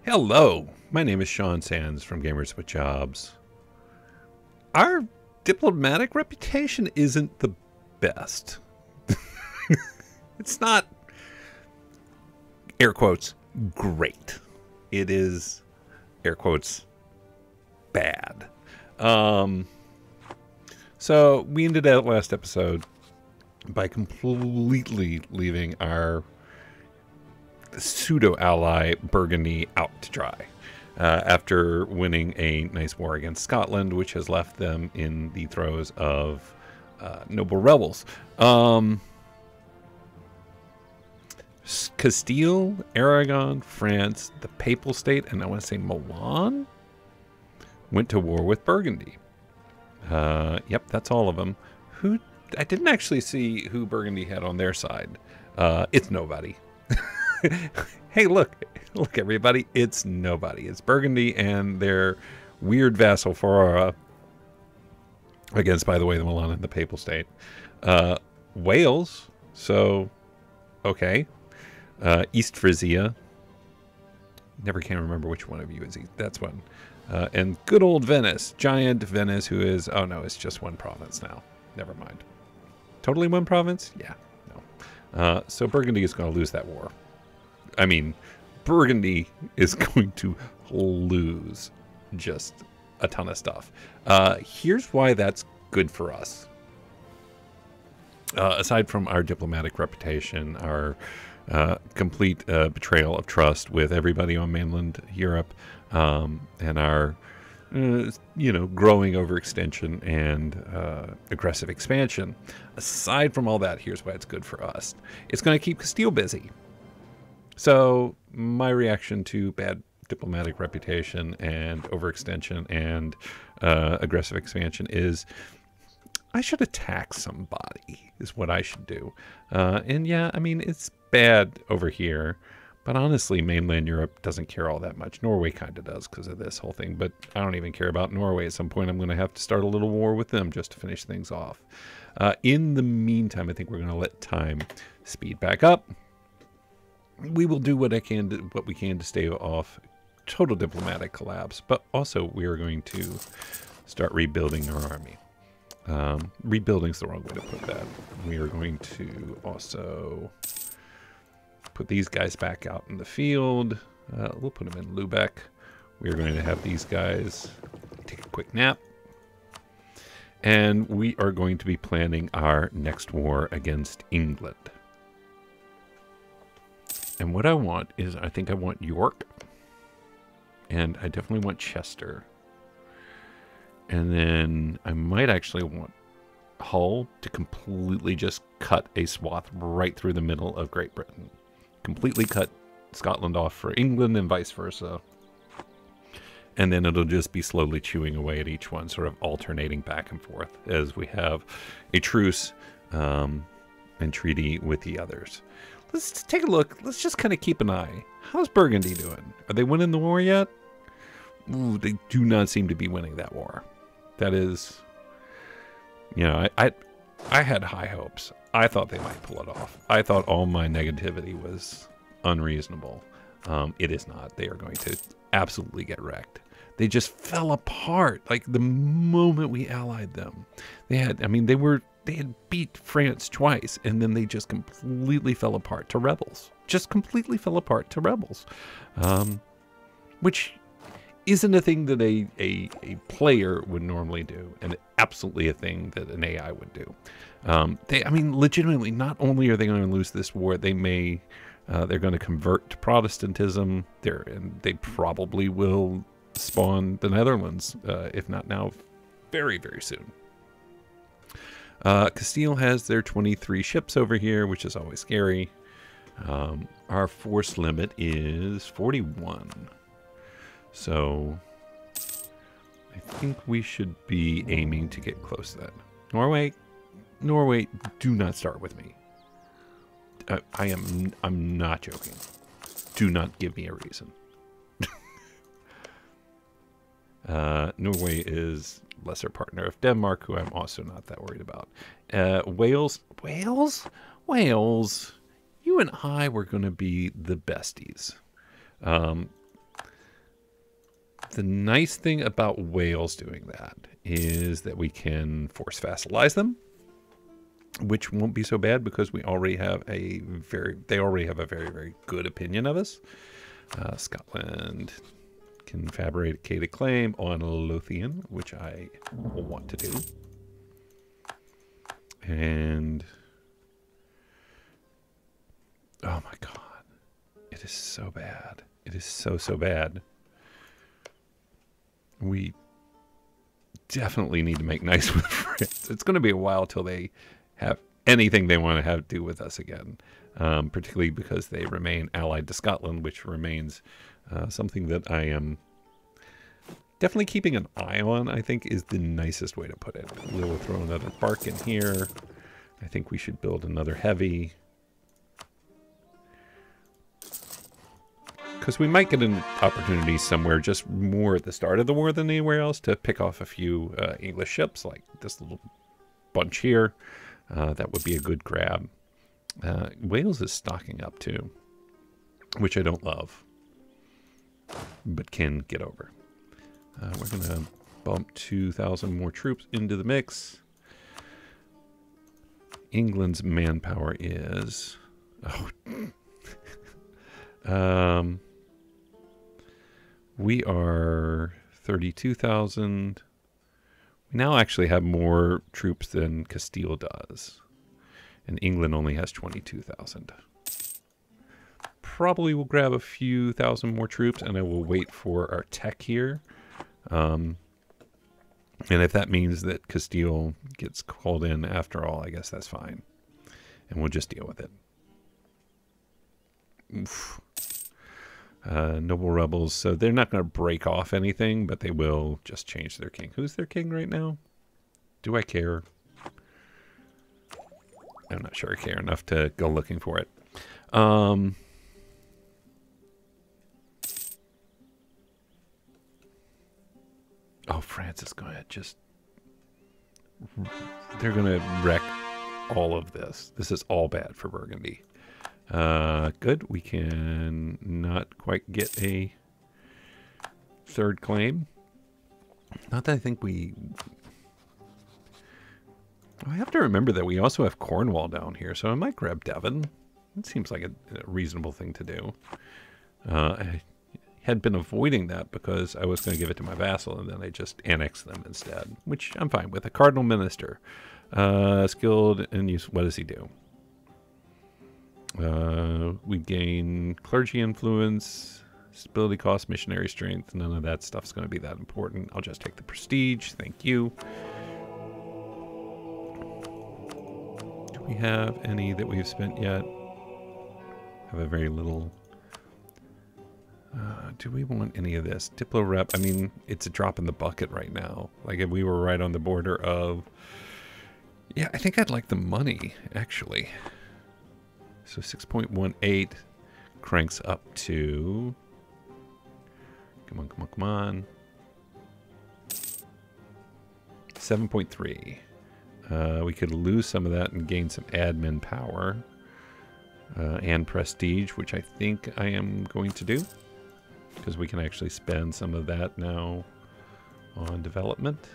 Hello, my name is Sean Sands from Gamers with Jobs. Our diplomatic reputation isn't the best. It's not, air quotes, great. It is, air quotes, bad. So we ended that last episode by completely leaving our pseudo-ally Burgundy out to dry after winning a nice war against Scotland, which has left them in the throes of noble rebels. Castile, Aragon, France, the Papal State, and I want to say Milan went to war with Burgundy. Yep, that's all of them. I didn't actually see who Burgundy had on their side. It's nobody. Hey, look everybody, it's nobody. It's Burgundy and their weird vassal Ferrara against, by the way, the Milan and the Papal State. Wales, so okay. East Frisia, never can remember which one of you is that's one. And good old Venice, giant Venice, who is, oh no, it's just one province now, never mind. Totally one province? Yeah, no. So Burgundy is going to lose that war. I mean, Burgundy is going to lose just a ton of stuff. Here's why that's good for us. Aside from our diplomatic reputation, our complete betrayal of trust with everybody on mainland Europe, and our growing overextension and aggressive expansion. Aside from all that, here's why it's good for us. It's going to keep Castile busy. So my reaction to bad diplomatic reputation and overextension and aggressive expansion is I should attack somebody is what I should do. And yeah, I mean, it's bad over here, but honestly, mainland Europe doesn't care all that much. Norway kind of does because of this whole thing, but I don't even care about Norway. At some point, I'm going to have to start a little war with them just to finish things off. In the meantime, I think we're going to let time speed back up. We will do what we can to stave off total diplomatic collapse, but also we are going to start rebuilding our army. Rebuilding is the wrong way to put that. We are going to also put these guys back out in the field. We'll put them in Lubeck. We are going to have these guys take a quick nap. And we are going to be planning our next war against England. And what I want is, I think I want York. And I definitely want Chester. And then I might actually want Hull to completely just cut a swath right through the middle of Great Britain. Completely cut Scotland off for England and vice versa. And then it'll just be slowly chewing away at each one, sort of alternating back and forth as we have a truce and treaty with the others. Let's take a look. Let's just kind of keep an eye. How's Burgundy doing? Are they winning the war yet? Ooh, they do not seem to be winning that war. That is, I had high hopes. I thought they might pull it off. I thought all my negativity was unreasonable. It is not. They are going to absolutely get wrecked. They just fell apart. Like the moment we allied them, they had beat France twice, and then they just completely fell apart to rebels. Just completely fell apart to rebels, which isn't a thing that a player would normally do, and absolutely a thing that an AI would do. Legitimately, not only are they going to lose this war, they're going to convert to Protestantism. They probably will spawn the Netherlands, if not now, very, very soon. Castile has their 23 ships over here, which is always scary. Our force limit is 41. So I think we should be aiming to get close to that. Norway, do not start with me. I'm not joking. Do not give me a reason. Norway is lesser partner of Denmark, who I'm also not that worried about. Wales, you and I were going to be the besties. The nice thing about Wales doing that is that we can force vassalize them, which won't be so bad because we already have they already have a very, very good opinion of us. Scotland can fabricate a claim on Lothian, which I will want to do. And oh my God, it is so bad. It is so, so bad. We definitely need to make nice with France. It's going to be a while till they have anything they want to have to do with us again, particularly because they remain allied to Scotland, which remains something that I am definitely keeping an eye on, I think is the nicest way to put it. We'll throw another bark in here. I think we should build another heavy. Because we might get an opportunity somewhere just more at the start of the war than anywhere else to pick off a few English ships, like this little bunch here. That would be a good grab. Wales is stocking up too, which I don't love, but can get over. We're going to bump 2,000 more troops into the mix. England's manpower is... we are 32,000. We now actually have more troops than Castile does. And England only has 22,000. Probably will grab a few thousand more troops, and I will wait for our tech here. And if that means that Castile gets called in after all, I guess that's fine. And we'll just deal with it. Oof. Noble rebels, so they're not going to break off anything, but they will just change their king. Who's their king right now? Do I care? I'm not sure I care enough to go looking for it. Oh, France is going to just... They're going to wreck all of this. This is all bad for Burgundy. Good. We can not quite get a third claim. Not that I think we... I have to remember that we also have Cornwall down here, so I might grab Devon. It seems like a reasonable thing to do. I had been avoiding that because I was going to give it to my vassal, and then I just annexed them instead, which I'm fine with. A cardinal minister. Skilled in use. What does he do? We gain clergy influence, stability cost, missionary strength. None of that stuff's going to be that important. I'll just take the prestige. Thank you. Do we have any that we've spent yet? Have a very little. Do we want any of this? Diplo rep. I mean, it's a drop in the bucket right now. Like if we were right on the border of... Yeah, I think I'd like the money, actually. So 6.18 cranks up to... Come on, come on, come on. 7.3. We could lose some of that and gain some admin power. And prestige, which I think I am going to do. Because we can actually spend some of that now on development.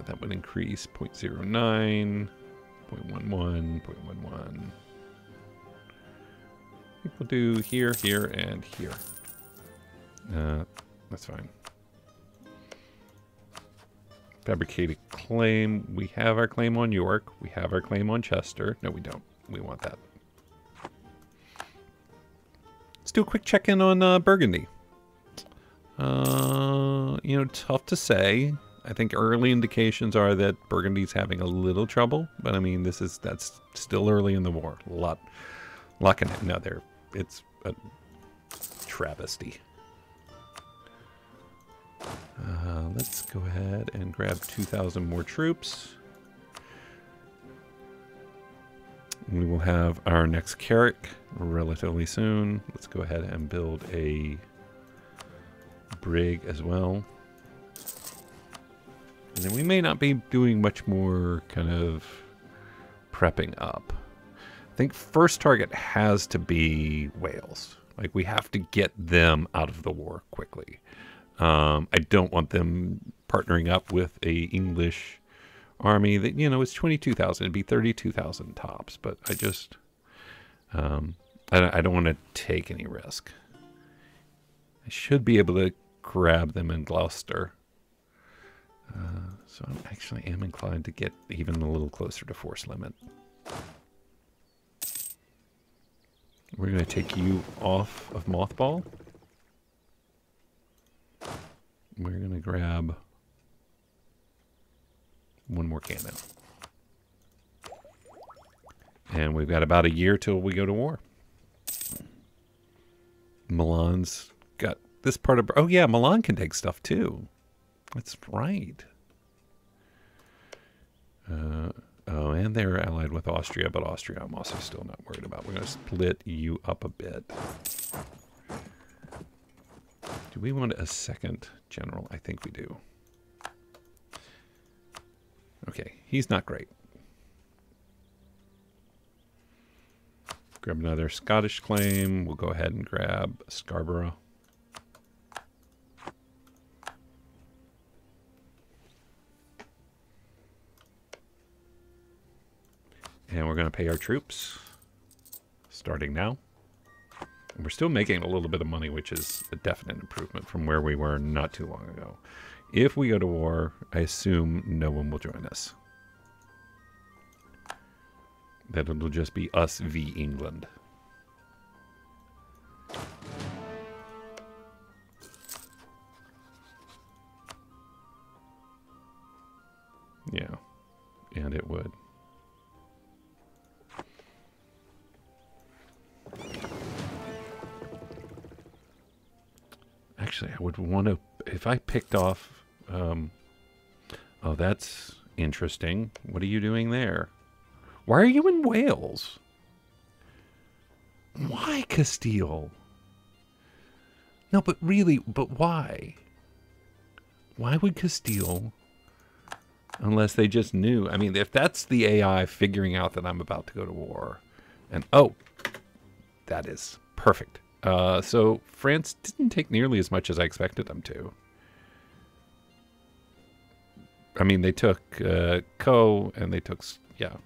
That would increase 0.09, 0.11, 0.11. We'll do here, here, and here. That's fine. Fabricated claim. We have our claim on York. We have our claim on Chester. No, we don't. We want that. Let's do a quick check-in on Burgundy. You know, tough to say. I think early indications are that Burgundy's having a little trouble, but I mean, that's still early in the war. A lot can happen. No, it's a travesty. Let's go ahead and grab 2,000 more troops. We will have our next Carrick relatively soon. Let's go ahead and build a brig as well. And then we may not be doing much more kind of prepping up. I think first target has to be Wales. Like, we have to get them out of the war quickly. I don't want them partnering up with a English army that, you know, it's 22,000. It'd be 32,000 tops. But I just, I don't want to take any risk. I should be able to grab them in Gloucester. So I actually am inclined to get even a little closer to force limit. We're going to take you off of Mothball. We're going to grab one more cannon. And we've got about a year till we go to war. Milan's got this part of... Oh, yeah, Milan can take stuff, too. That's right. Oh, and they're allied with Austria, but Austria I'm also still not worried about. We're going to split you up a bit. Do we want a second general? I think we do. Okay, he's not great. Grab another Scottish claim. We'll go ahead and grab Scarborough. And we're going to pay our troops, starting now. And we're still making a little bit of money, which is a definite improvement from where we were not too long ago. If we go to war, I assume no one will join us. That it'll just be us v. England. Yeah, and it would. Actually, I would want to, if I picked off, oh, that's interesting. What are you doing there? Why are you in Wales? Why Castile? No, but really, but why? Why would Castile, unless they just knew? I mean, if that's the AI figuring out that I'm about to go to war, and oh, that is perfect. So France didn't take nearly as much as I expected them to. I mean, they took Co, and they took, yeah.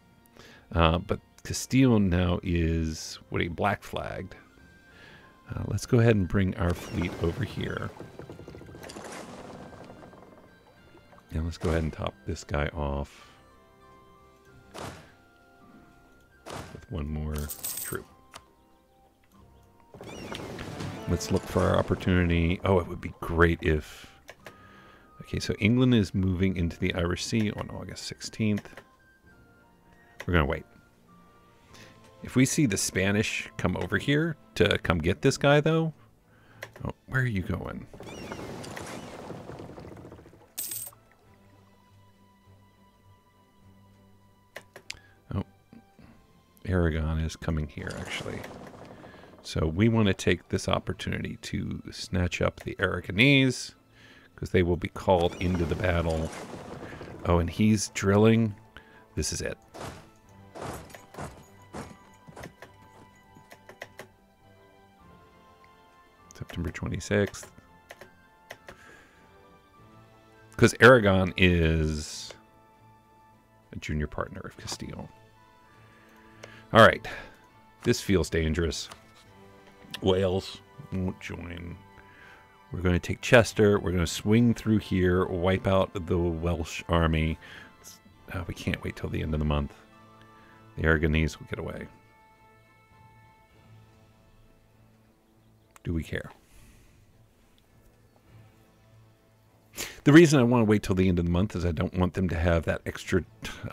But Castile now is, what, black flagged. Let's go ahead and bring our fleet over here. And let's go ahead and top this guy off with one more troop. Let's look for our opportunity. Oh, it would be great if... Okay, so England is moving into the Irish Sea on August 16th. We're going to wait. If we see the Spanish come over here to come get this guy, though... Oh, where are you going? Oh, Aragon is coming here, actually. So we want to take this opportunity to snatch up the Aragonese, because they will be called into the battle. Oh, and he's drilling. This is it. September 26th. Because Aragon is a junior partner of Castile. All right. This feels dangerous. Wales won't join. We're going to take Chester. We're going to swing through here, wipe out the Welsh army. We can't wait till the end of the month. The Aragonese will get away. Do we care? The reason I want to wait till the end of the month is I don't want them to have that extra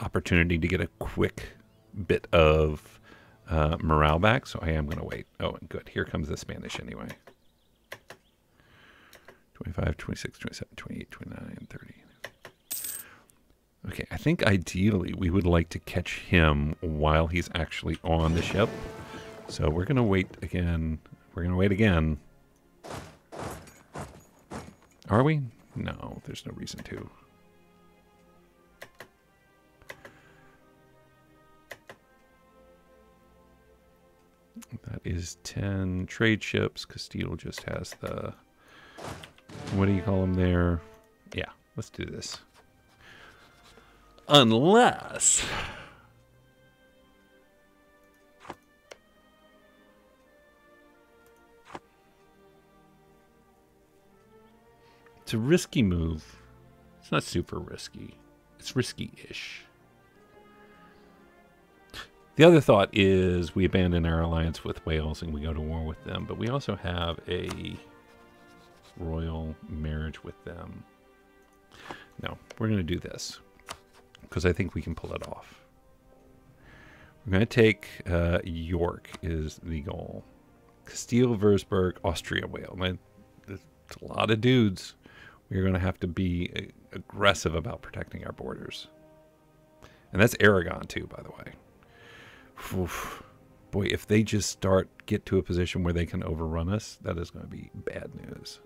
opportunity to get a quick bit of morale back, so I am going to wait. Oh, and good. Here comes the Spanish anyway. 25, 26, 27, 28, 29, 30. Okay, I think ideally we would like to catch him while he's actually on the ship. So we're going to wait again. We're going to wait again. Are we? No, there's no reason to. That is 10 trade ships. Castile just has the, what do you call them there? Yeah, let's do this. Unless it's a risky move. It's not super risky. It's risky-ish. The other thought is we abandon our alliance with Wales and we go to war with them, but we also have a royal marriage with them. No, we're going to do this because I think we can pull it off. We're going to take York is the goal. Castile, Würzburg, Austria, Wales. There's a lot of dudes. We're going to have to be aggressive about protecting our borders. And that's Aragon too, by the way. Oof. Boy, if they just get to a position where they can overrun us, that is going to be bad news.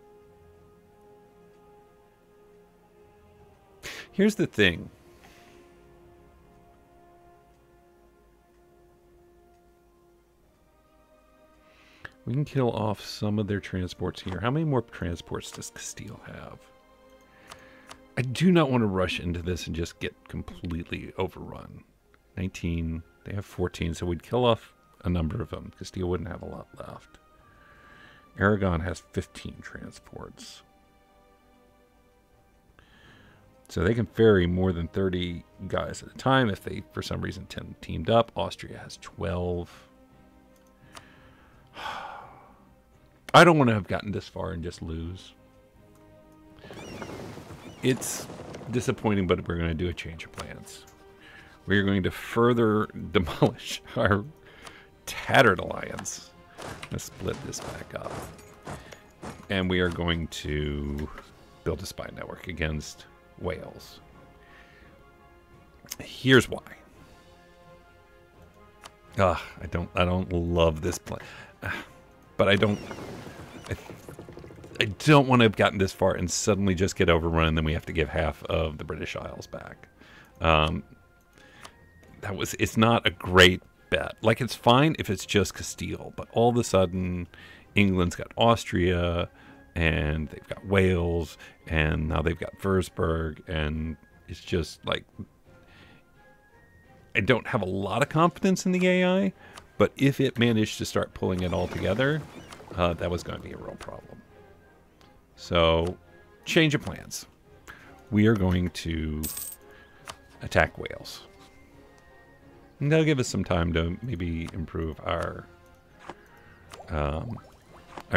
Here's the thing. We can kill off some of their transports here. How many more transports does Castile have? I do not want to rush into this and just get completely overrun. 19... They have 14, so we'd kill off a number of them. Castile wouldn't have a lot left. Aragon has 15 transports. So they can ferry more than 30 guys at a time if they, for some reason, teamed up. Austria has 12. I don't want to have gotten this far and just lose. It's disappointing, but we're going to do a change of plans. We're going to further demolish our tattered alliance. Let's split this back up. And we are going to build a spy network against Wales. Here's why. I don't love this plan. But I don't want to have gotten this far and suddenly just get overrun and then we have to give half of the British Isles back. It's not a great bet. Like, it's fine if it's just Castile, but all of a sudden England's got Austria and they've got Wales and now they've got Würzburg, and it's just like, I don't have a lot of confidence in the AI, but if it managed to start pulling it all together, that was going to be a real problem. So, change of plans. We are going to attack Wales. And that'll give us some time to maybe improve our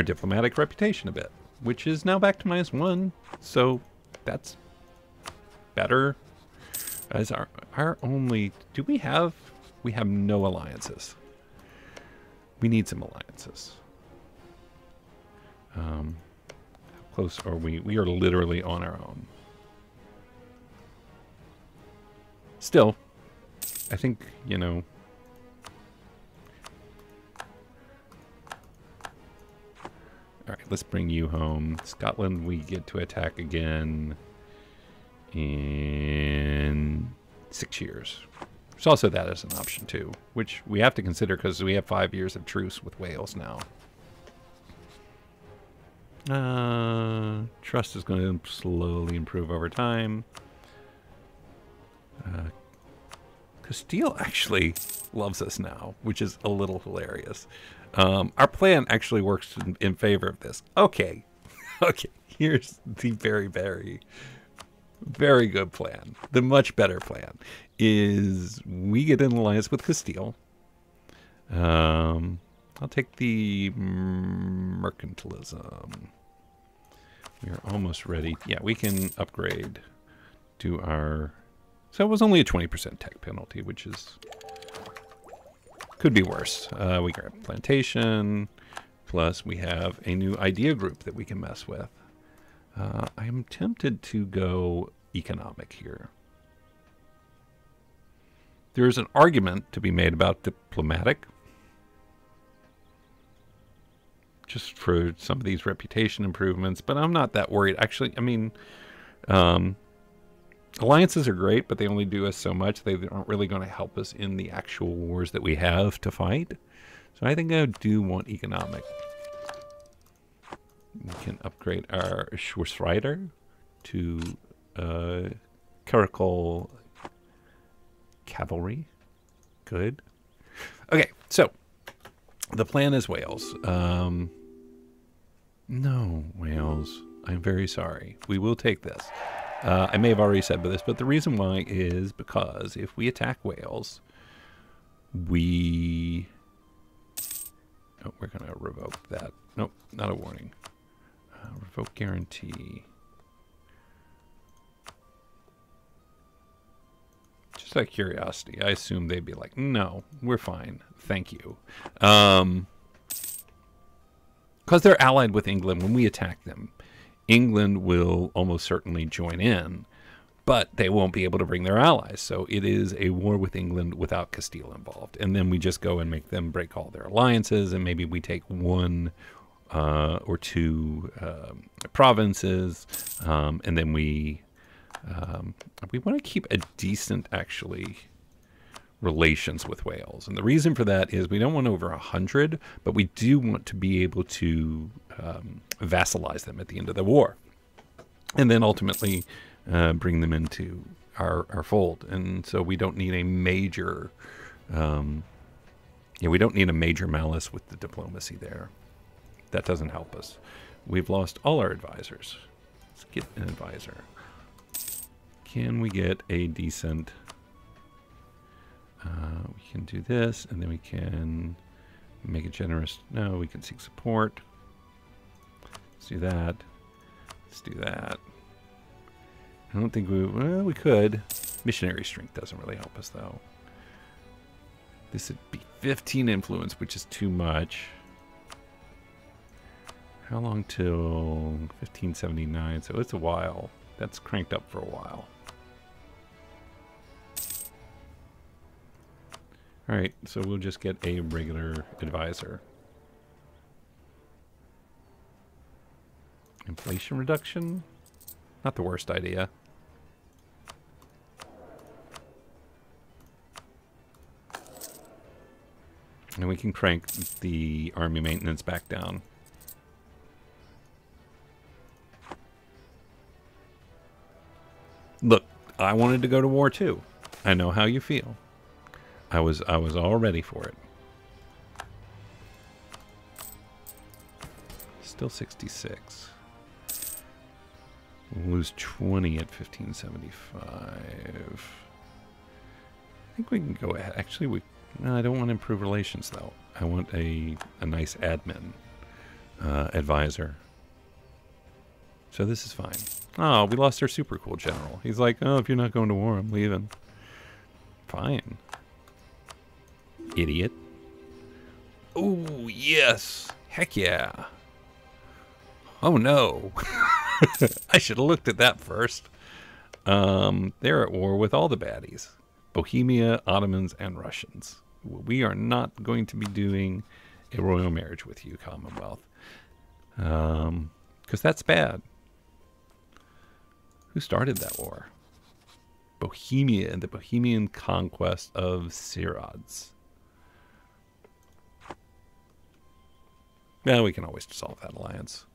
diplomatic reputation a bit, which is now back to -1. So that's better. As our only, we have no alliances. We need some alliances. How close are we? We are literally on our own. Still, I think, you know, all right, let's bring you home. Scotland, we get to attack again in 6 years. There's also that as an option too, which we have to consider because we have 5 years of truce with Wales now. Trust is going to slowly improve over time. Castile actually loves us now, which is a little hilarious. Our plan actually works in favor of this. Okay. Okay. Here's the very, very, very good plan. The much better plan is we get in alliance with Castile. I'll take the mercantilism. We are almost ready. Yeah, we can upgrade to our... So it was only a 20% tech penalty, which is... could be worse. We grab plantation, plus we have a new idea group that we can mess with. I am tempted to go economic here. There's an argument to be made about diplomatic, just for some of these reputation improvements, but I'm not that worried. Actually, I mean, alliances are great, but they only do us so much. They aren't really going to help us in the actual wars that we have to fight. So I think I do want economic. We can upgrade our Schwarzreiter to clerical cavalry. Good. Okay, so the plan is Wales. No, Wales. I'm very sorry. We will take this. I may have already said this, but the reason why is because if we attack Wales, we... Oh, we're going to revoke that. Nope, not a warning. Revoke guarantee. Just out of curiosity, I assume they'd be like, no, we're fine. Thank you. Because they're allied with England when we attack them. England will almost certainly join in, but they won't be able to bring their allies. So it is a war with England without Castile involved. And then we just go and make them break all their alliances, and maybe we take one or two provinces, and then we want to keep a decent, actually, relations with Wales. And the reason for that is we don't want over 100, but we do want to be able to vassalize them at the end of the war. And then ultimately bring them into our fold. And so we don't need a major, we don't need a major malice with the diplomacy there. That doesn't help us. We've lost all our advisors. Let's get an advisor. Can we get a decent... we can do this, and then we can make it generous. No, we can seek support. Let's do that. Let's do that. I don't think we... Well, we could. Missionary strength doesn't really help us, though. This would be 15 influence, which is too much. How long till 1579? So it's a while. That's cranked up for a while. All right, so we'll just get a regular advisor. Inflation reduction? Not the worst idea. And we can crank the army maintenance back down. Look, I wanted to go to war too. I know how you feel. I was all ready for it. Still 66. We'll lose 20 at 1575. I think we can go ahead. Actually, no, I don't want to improve relations though. I want a nice admin advisor. So this is fine. Oh, we lost our super cool general. He's like, oh, if you're not going to war, I'm leaving. Fine. Idiot. Oh, yes. Heck yeah. Oh, no. I should have looked at that first. They're at war with all the baddies. Bohemia, Ottomans, and Russians. We are not going to be doing a royal marriage with you, Commonwealth. Because that's bad. Who started that war? Bohemia and the Bohemian conquest of Sirods. Yeah, we can always dissolve that alliance.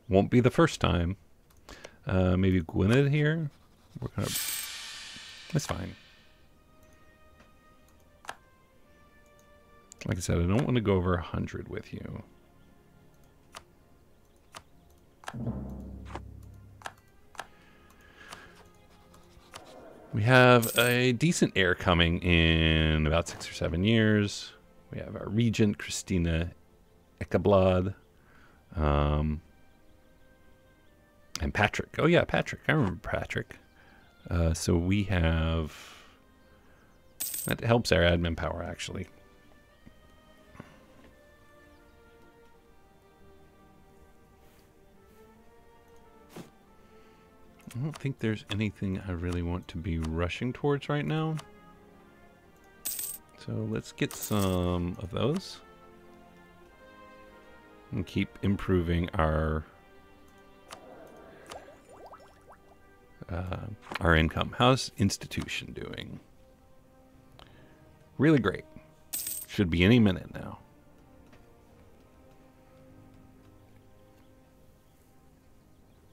Won't be the first time. Maybe Gwynedd here? We're gonna... That's fine. Like I said, I don't want to go over 100 with you. We have a decent heir coming in about 6 or 7 years. We have our regent, Christina Ekablad. And Patrick. Oh, yeah, Patrick. I remember Patrick. So we have... That helps our admin power, actually. I don't think there's anything I really want to be rushing towards right now. So let's get some of those. And keep improving our income. How's institution doing? Really great. Should be any minute now.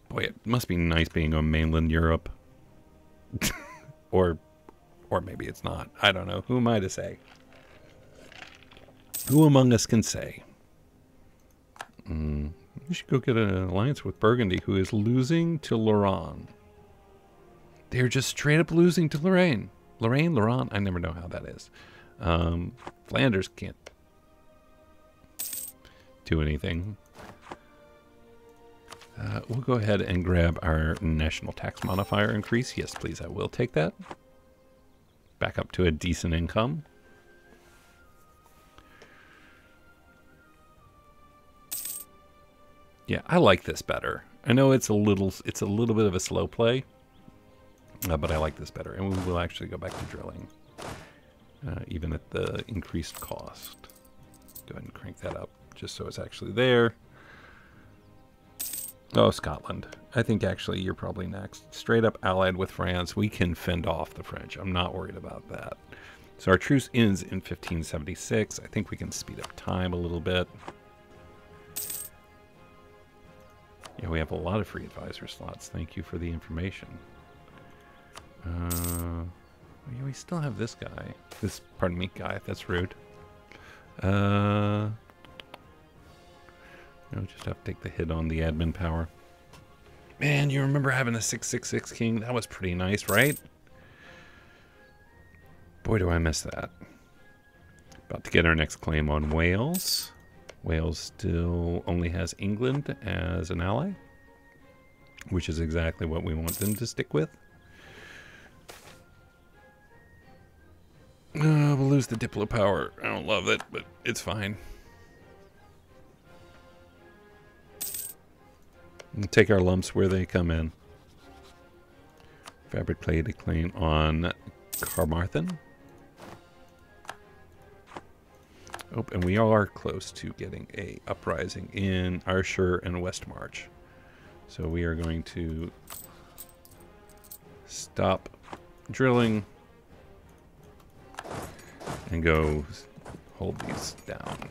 Boy, it must be nice being on mainland Europe. or maybe it's not. I don't know. Who am I to say? Who among us can say? We should go get an alliance with Burgundy, who is losing to Lorraine. They're just straight up losing to Lorraine. Lorraine? I never know how that is. Flanders can't do anything. We'll go ahead and grab our national tax modifier increase. Yes, please, I will take that. Back up to a decent income. Yeah, I like this better. I know it's a little bit of a slow play, but I like this better. And we will actually go back to drilling, even at the increased cost. Go ahead and crank that up just so it's actually there. Oh, Scotland. I think actually you're probably next. Straight up allied with France. We can fend off the French. I'm not worried about that. So our truce ends in 1576. I think we can speed up time a little bit. Yeah, we have a lot of free advisor slots. Thank you for the information. Yeah, we still have this guy. Pardon me, guy. That's rude. No, just have to take the hit on the admin power. Man, you remember having a 666 king? That was pretty nice, right? Boy, do I miss that. About to get our next claim on Wales. Wales still only has England as an ally, which is exactly what we want them to stick with. We'll lose the Diplo power. I don't love it, but it's fine. We'll take our lumps where they come in. Fabric plate acclaim on Carmarthen. Oh, and we are close to getting a uprising in Ayrshire and Westmarch. So we are going to stop drilling and go hold these down.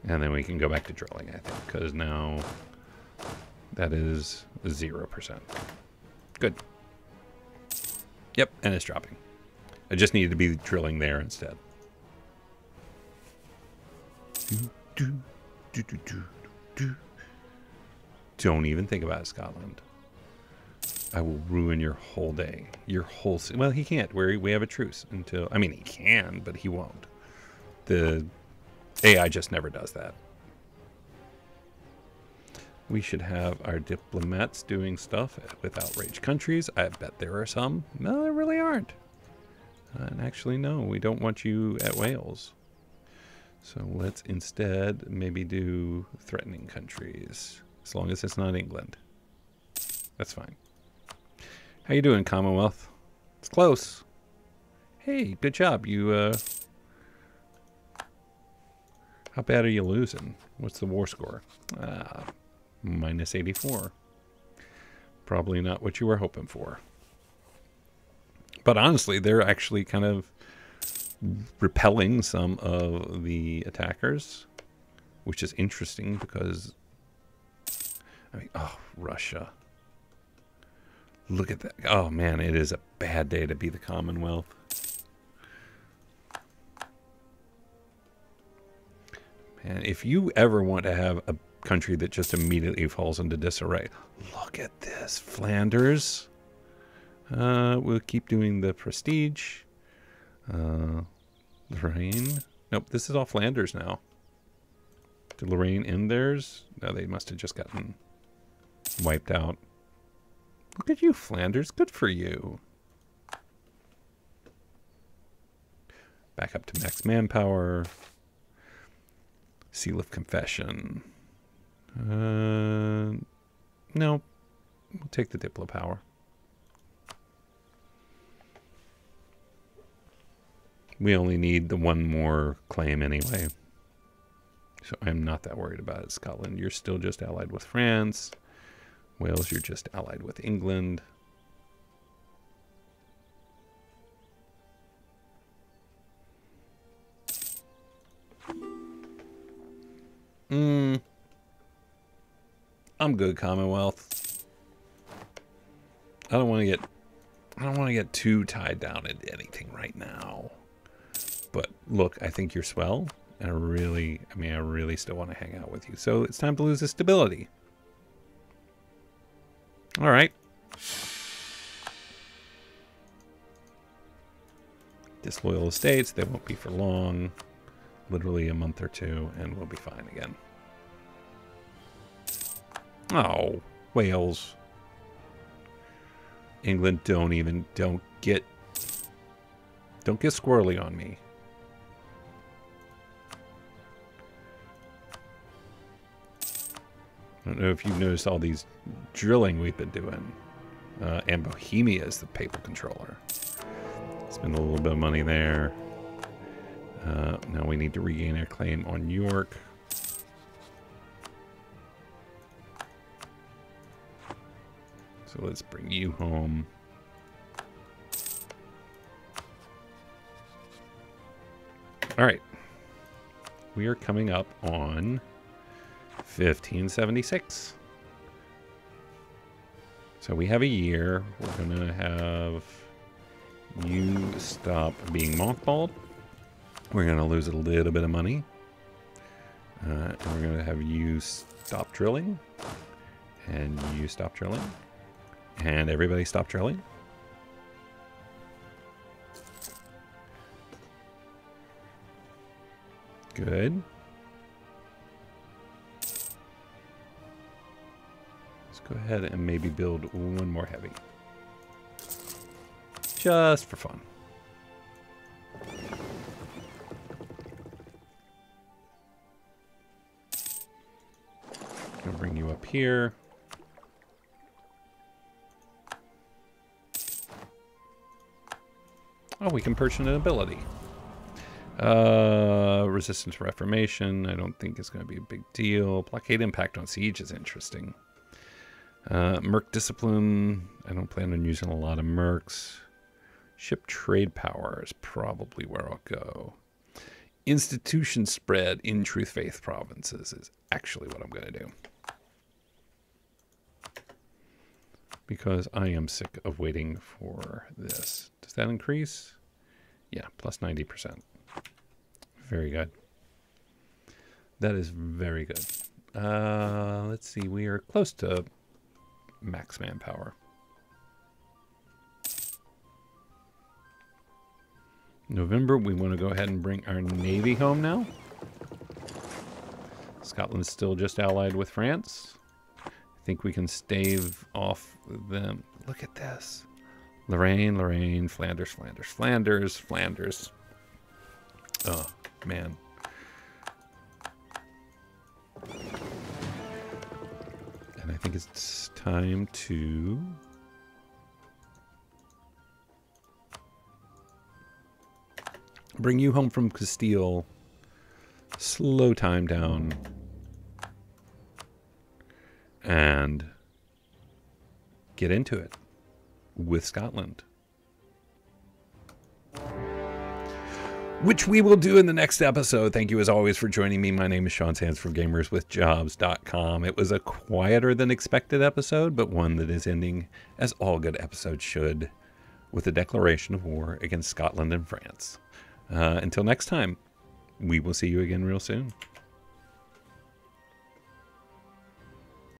And then we can go back to drilling, I think, because now that is 0%. Good. Yep, and it's dropping. I just needed to be drilling there instead. Don't even think about it, Scotland. I will ruin your whole day. Your whole... Well, he can't. We have a truce until... I mean, he can, but he won't. The AI just never does that. We should have our diplomats doing stuff with outraged countries. I bet there are some. No, there really aren't. And actually, no, we don't want you at Wales. So let's instead maybe do threatening countries, as long as it's not England. That's fine. How you doing, Commonwealth? It's close. Hey, good job. You, how bad are you losing? What's the war score? Minus 84. Probably not what you were hoping for. But honestly, they're actually kind of repelling some of the attackers, which is interesting because, I mean, oh, Russia. Look at that. Oh, man, it is a bad day to be the Commonwealth. Man, if you ever want to have a country that just immediately falls into disarray, look at this. Flanders. We'll keep doing the prestige. Lorraine. Nope, this is all Flanders now. Did Lorraine end theirs? No, they must have just gotten wiped out. Look at you, Flanders. Good for you. Back up to max manpower. Seal of confession. No. We'll take the Diplo power. We only need the one more claim anyway. So I'm not that worried about it. Scotland, you're still just allied with France. Wales, you're just allied with England. I'm good, Commonwealth. I don't want to get too tied down into anything right now. But look, I think you're swell. And I really still want to hang out with you. So it's time to lose the stability. All right. Disloyal estates, they won't be for long. Literally a month or two, and we'll be fine again. Oh, Wales. England, don't get squirrely on me. I don't know if you've noticed all these drilling we've been doing. And Bohemia is the papal controller. Spend a little bit of money there. Now we need to regain our claim on York. So let's bring you home. All right. We are coming up on 1576. So we have a year. We're going to have you stop being mothballed. We're going to lose a little bit of money. And we're going to have you stop drilling. And you stop drilling. And everybody stop drilling. Good. Let's go ahead and maybe build one more heavy. Just for fun. Gonna bring you up here. Oh, we can purchase an ability. Resistance to Reformation, I don't think it's going to be a big deal. Blockade impact on siege is interesting. Merc Discipline, I don't plan on using a lot of mercs. Ship Trade Power is probably where I'll go. Institution Spread in Truth Faith provinces is actually what I'm going to do. Because I am sick of waiting for this. Does that increase? Yeah, plus 90%. Very good. That is very good. Let's see, we are close to max manpower. November, we want to go ahead and bring our navy home now. Scotland's still just allied with France. I think we can stave off them. Look at this. Lorraine, Lorraine, Flanders, Flanders, Flanders, Flanders. Oh, man. And I think it's time to... bring you home from Castile. Slow time down. And get into it with Scotland. Which we will do in the next episode. Thank you as always for joining me. My name is Sean Sands from GamersWithJobs.com. It was a quieter than expected episode, but one that is ending, as all good episodes should, with a declaration of war against Scotland and France. Until next time, we will see you again real soon.